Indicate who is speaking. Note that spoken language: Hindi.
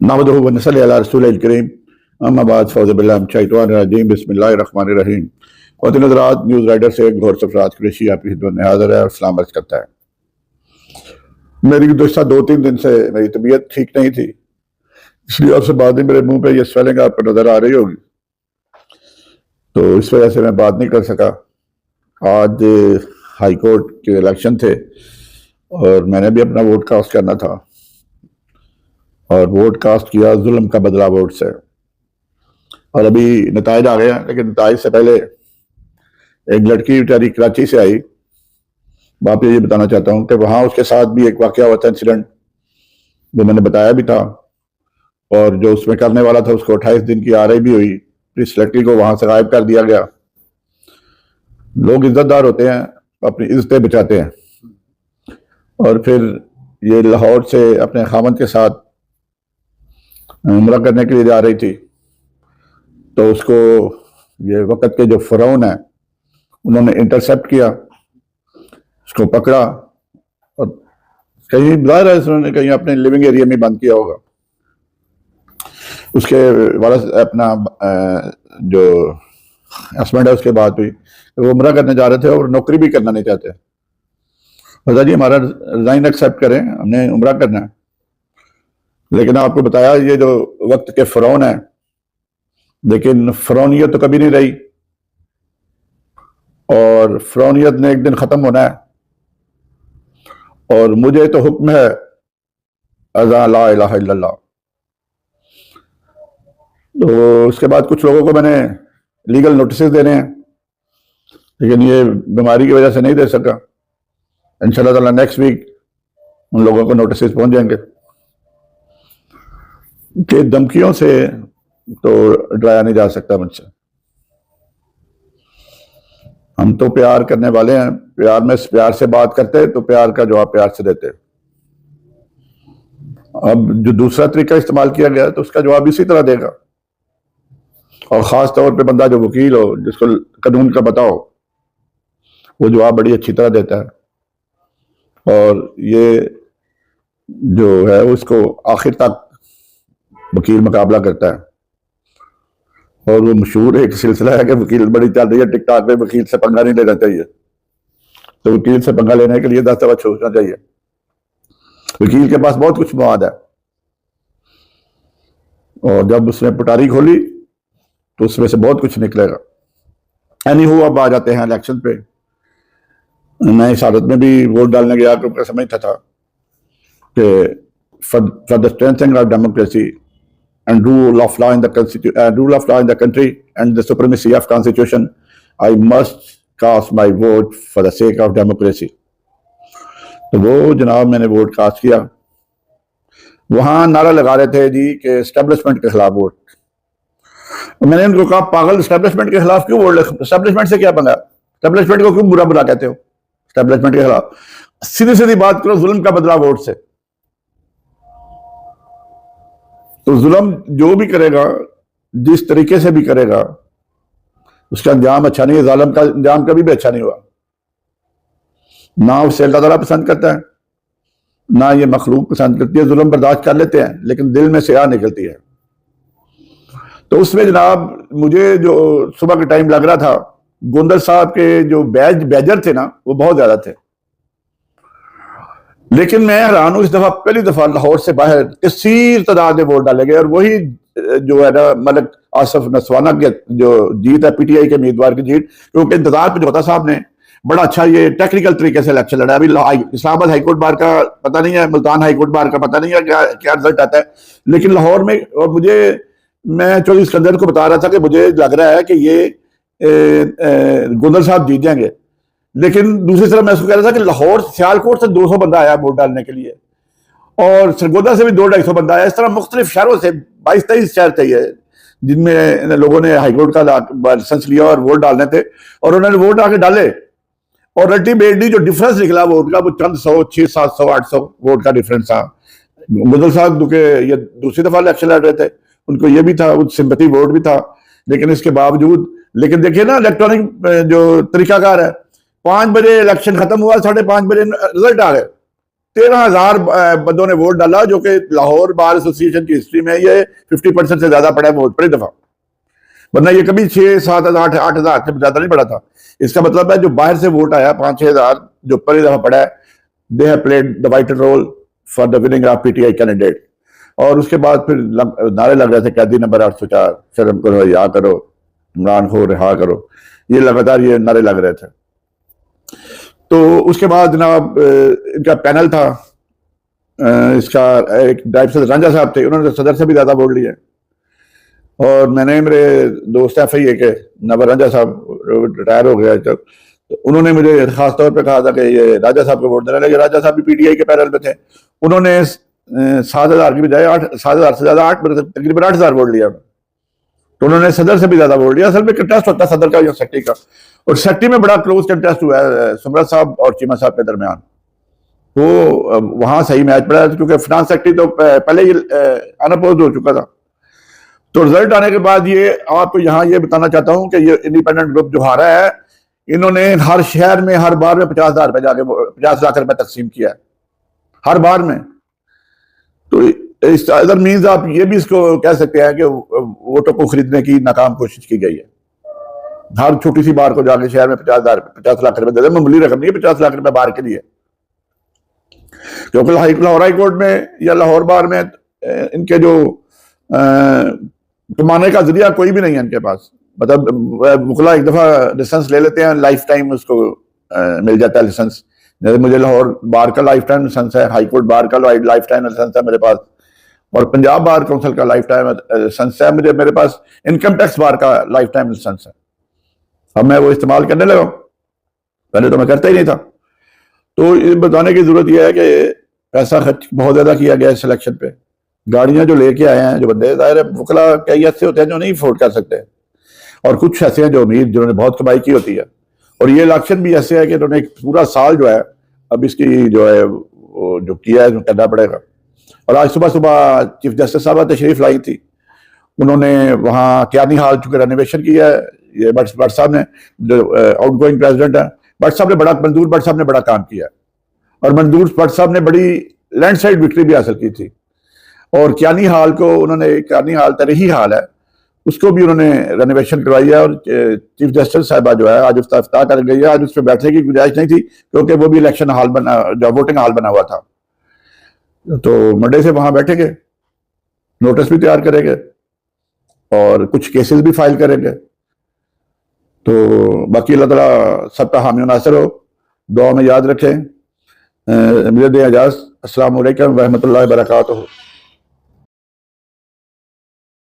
Speaker 1: नहमदुहु व नसल्ली अला रसूलिल करीम अम्मा बाद फ़ौज़ बिल्लाहि मिनश शैतानिर रजीम बिस्मिल्लाहिर रहमानिर रहीम। ख़वातीन हज़रात, न्यूज़ राइडर से घोर सरफराज कुरैशी आपकी खिदमत में हाज़िर है और सलाम अर्ज़ करता है। मेरी गुज़श्ता 2-3 दिन से मेरी तबीयत ठीक नहीं थी, इसलिए आपसे बात नहीं, मेरे मुंह पे ये स्वेलिंग आपको नज़र आ रही होगी, तो इस वजह से मैं बात नहीं कर सका। आज हाई कोर्ट के इलेक्शन थे और मैंने भी अपना वोट कास्ट करना था और वोट कास्ट किया जुल्म का बदला वोट से। और अभी नताइज आ गए हैं, लेकिन नताइज से पहले एक लड़की बेचारी कराची से आई। बाप ये बताना चाहता हूँ कि वहाँ उसके साथ भी एक वाकया हुआ था, इंसिडेंट, जो मैंने बताया भी था, और जो उसमें करने वाला था उसको 28 दिन की RI भी हुई। इस लड़की को वहां से गायब कर दिया गया। लोग इज्जतदार होते हैं, अपनी इज्जतें बचाते हैं। और फिर ये लाहौर से अपने खामन के साथ उम्रा करने के लिए जा रही थी, तो उसको ये वक़्त के जो फ़िरौन है उन्होंने इंटरसेप्ट किया, उसको पकड़ा और कहीं ज़ाहिर है उन्होंने कहीं अपने लिविंग एरिया में बंद किया होगा। उसके वाला अपना जो हस्बैंड है उसके बात हुई, वो उम्रा करने जा रहे थे और नौकरी भी करना नहीं चाहते। फजा जी हमारा रिजाइन एक्सेप्ट करें, हमने उम्रा करना है। लेकिन आपको बताया ये जो वक्त के फ़िरौन है, लेकिन फ़िरौनियत तो कभी नहीं रही और फ़िरौनियत ने एक दिन ख़त्म होना है। और मुझे तो हुक्म है अज़ा ला इलाहा इल्लल्लाह। तो उसके बाद कुछ लोगों को मैंने लीगल नोटिस देने हैं, लेकिन ये बीमारी की वजह से नहीं दे सका। इंशाल्लाह ताला नेक्स्ट वीक उन लोगों को नोटिस पहुंच जाएंगे कि धमकियों से तो डराया नहीं जा सकता मुझसे। हम तो प्यार करने वाले हैं, प्यार में प्यार से बात करते तो प्यार का जवाब प्यार से देते। अब जो दूसरा तरीका इस्तेमाल किया गया तो उसका जवाब इसी तरह देगा। और ख़ास तौर पे बंदा जो वकील हो, जिसको कानून का पता हो, वो जवाब बड़ी अच्छी तरह देता है। और ये जो है उसको आखिर तक वकील मुकाबला करता है। और वो मशहूर एक सिलसिला है कि वकील बड़ी चल रही है टिकटॉक पे, वकील से पंगा नहीं लेना चाहिए। तो वकील से पंगा लेने के लिए 10 दफा सोचना चाहिए। वकील के पास बहुत कुछ मवाद है और जब उसने पटारी खोली तो उसमें से बहुत कुछ निकलेगा। एनीहू, अब आ जाते हैं इलेक्शन पे। मैं इस हालत में भी वोट डालने गया क्योंकि समझता था कि for the strengthening of democracy and rule of law in the country and the supremacy of constitution, I must cast my vote for the sake of democracy। तो वो जनाब मैंने वोट कास्ट किया। वहां नारा लगा रहे थे जी कि एस्टेब्लिशमेंट के खिलाफ वोट। मैंने उनको कहा पागल, एस्टेब्लिशमेंट के खिलाफ क्यों वोट? एस्टेब्लिशमेंट से क्या पंगा? एस्टेब्लिशमेंट को क्यों बुरा बुरा कहते हो? एस्टेब्लिशमेंट के खिलाफ सीधी सीधी बात करो, जुल्म का बदला वोट से। तो जुल्म जो भी करेगा, जिस तरीके से भी करेगा, उसका अंजाम अच्छा नहीं है। जालिम का अंजाम कभी भी अच्छा नहीं हुआ। ना उसे अल्लाह ताला पसंद करता है, ना ये मखलूक पसंद करती है। जुल्म बर्दाश्त कर लेते हैं, लेकिन दिल में से आग निकलती है। तो उसमें जनाब मुझे जो सुबह के टाइम लग रहा था, गोंदल साहब के जो बैजर थे ना, वो बहुत ज्यादा थे। लेकिन मैं हैरान हूं, इस दफा पहली दफा लाहौर से बाहर कसीर तादाद में वोट डाले गए। और वही जो है ना मलिक आसिफ नसवाना की जो जीत है, PTI के उम्मीदवार की जीत, क्योंकि इंतजार पे जोता साहब ने बड़ा अच्छा ये टेक्निकल तरीके से इलेक्शन लड़ा। अभी इस्लामाबाद हाईकोर्ट बार का पता नहीं है, मुल्तान हाईकोर्ट बार का पता नहीं है क्या रिजल्ट आता है, लेकिन लाहौर में। और मैं चौधरी सिकंदर को बता रहा था कि मुझे लग रहा है कि ये गोंदल साहब जीत जाएंगे। लेकिन दूसरी तरफ मैं उसको कह रहा था कि लाहौर सियालकोट से 200 बंदा आया वोट डालने के लिए और सरगोदा से भी 200-250 बंदा आया। इस तरह मुख्तलिफ शहरों से 22-23 शहर थे जिनमें लोगों ने हाईकोर्ट का लाइसेंस लिया और वोट डालने थे, और उन्होंने वोट आके डाले। और अल्टीमेटली जो डिफरेंस निकला वोट का, वो चंद 100, 600, 700, 800 वोट का डिफरेंस था। गोंदल साहब क्योंकि ये दूसरी दफा इलेक्शन लड़ रहे थे, उनको ये भी था, सिंपैथी वोट भी था। लेकिन इसके बावजूद, लेकिन देखिए ना इलेक्ट्रॉनिक जो तरीकाकार है, 5 बजे इलेक्शन खत्म हुआ, 5:30 बजे रिजल्ट आ गए। 13,000 बंदों ने वोट डाला, जो कि लाहौर बार एसोसिएशन की हिस्ट्री में ये 50% से ज्यादा पड़ा है वोट पहली दफा। वरना ये कभी 6-7,000 8,000 से ज्यादा नहीं पड़ा था। इसका मतलब है जो बाहर से वोट आया 5-6 हजार जो पहली दफा पड़ा है, they have played the vital role for the winning of PTI candidate. और उसके बाद फिर नारे लग रहे थे कैदी नंबर 804, शर्म करो, रिहा करो, इमरान को रिहा करो, ये लगातार ये नारे लग रहे थे। तो उसके बाद जनाब इनका पैनल था, इसका एक डायब से रांझा साहब थे, उन्होंने सदर से भी ज्यादा वोट लिए। और मैंने, मेरे दोस्त FIA के नवर रांझा साहब रिटायर हो गया तक, तो उन्होंने मुझे खास तौर पे कहा था कि ये राजा साहब को वोट देना, लेकिन राजा साहब भी PTI के पैनल में थे। उन्होंने 7,000 की बजाय 7,000 से ज्यादा तकरीबन 8,000 वोट लिया। तो उन्होंने सदर से भी ज्यादा वोट लिया। असल में कंटेस्ट होता है सदर का या सेक्रेटरी का, और सेक्रेटरी में बड़ा क्लोज कंटेस्ट हुआ है सुमरत साहब और चीमा साहब के दरमियान। वो वहां सही मैच पड़ा, क्योंकि फिनांस सेक्रेटरी तो पहले ही अनअपोज्ड हो चुका था। तो रिजल्ट आने के बाद ये आपको यहाँ ये बताना चाहता हूँ कि ये इंडिपेंडेंट ग्रुप जो हारा है, इन्होंने हर शहर में हर बार में 50,000 रुपए जाके 50 लाख रुपए तकसीम किया है हर बार में। तो इस अदर मीन्स आप ये भी इसको कह सकते हैं कि वोटों को खरीदने की नाकाम कोशिश की गई है। हर छोटी सी बार को जाके शहर में 50 लाख रुपए दे दे, मामूली रकम नहीं है 50 लाख रुपए बार के लिए। क्योंकि लाहौर हाई कोर्ट में या लाहौर बार में इनके जो कमाने का जरिया कोई भी नहीं है इनके पास। मतलब वकला एक दफा लाइसेंस ले लेते हैं, लाइफ टाइम उसको मिल जाता है लाइसेंस। जैसे मुझे लाहौर बार का लाइफ टाइम लाइसेंस है, हाई कोर्ट बार का लाइफ टाइम लाइसेंस है मेरे पास, और पंजाब बार काउंसिल का लाइफ टाइम लाइसेंस है मुझे, मेरे पास इनकम टैक्स बार का लाइफ टाइम लाइसेंस है। अब मैं वो इस्तेमाल करने लगा, पहले तो मैं करता ही नहीं था। तो ये बताने की जरूरत यह है कि पैसा खर्च बहुत ज्यादा किया गया है सिलेक्शन पे। गाड़ियां जो लेके आए हैं जो बंदे, जाहिर है वकला कई ऐसे होते हैं जो नहीं अफोर्ड कर सकते, और कुछ ऐसे हैं जो अमीर जिन्होंने बहुत कमाई की होती है। और ये इलेक्शन भी ऐसे है कि उन्होंने एक पूरा साल जो है अब इसकी जो है वो जो किया है करना पड़ेगा। और आज सुबह सुबह चीफ जस्टिस साहब तशरीफ लाई थी, उन्होंने वहाँ क्यानी हाल चूंकि रेनोवेशन किया है, ये भट्ट साहब ने जो आउट गोइंग प्रेसिडेंट है, भट्ट साहब ने मंजूर भट्ट साहब ने बड़ा काम किया, और मंजूर भट्ट साहब ने बड़ी लैंडस्लाइड विक्ट्री भी हासिल की थी। और क्यानी हाल को उन्होंने, क्यानी हाल तरीही हाल है, उसको भी उन्होंने रेनोवेशन करवाई है। और चीफ जस्टिस साहबा जो है आज उसका इफ्ताह कर गई है। आज उस पर बैठने की गुंजाइश नहीं थी क्योंकि वो भी इलेक्शन हाल बना, जो वोटिंग हाल बना हुआ था। तो मंडे से वहां बैठेंगे, नोटिस भी तैयार करेंगे और कुछ केसेस भी फाइल करेंगे। तो बाकी अल्लाह ताला सब का हामी नासिर हो, दुआ में याद रखें। मुझे दें इजाज़त। अस्सलाम वालेकुम व रहमतुल्लाहि व बरकातुहू।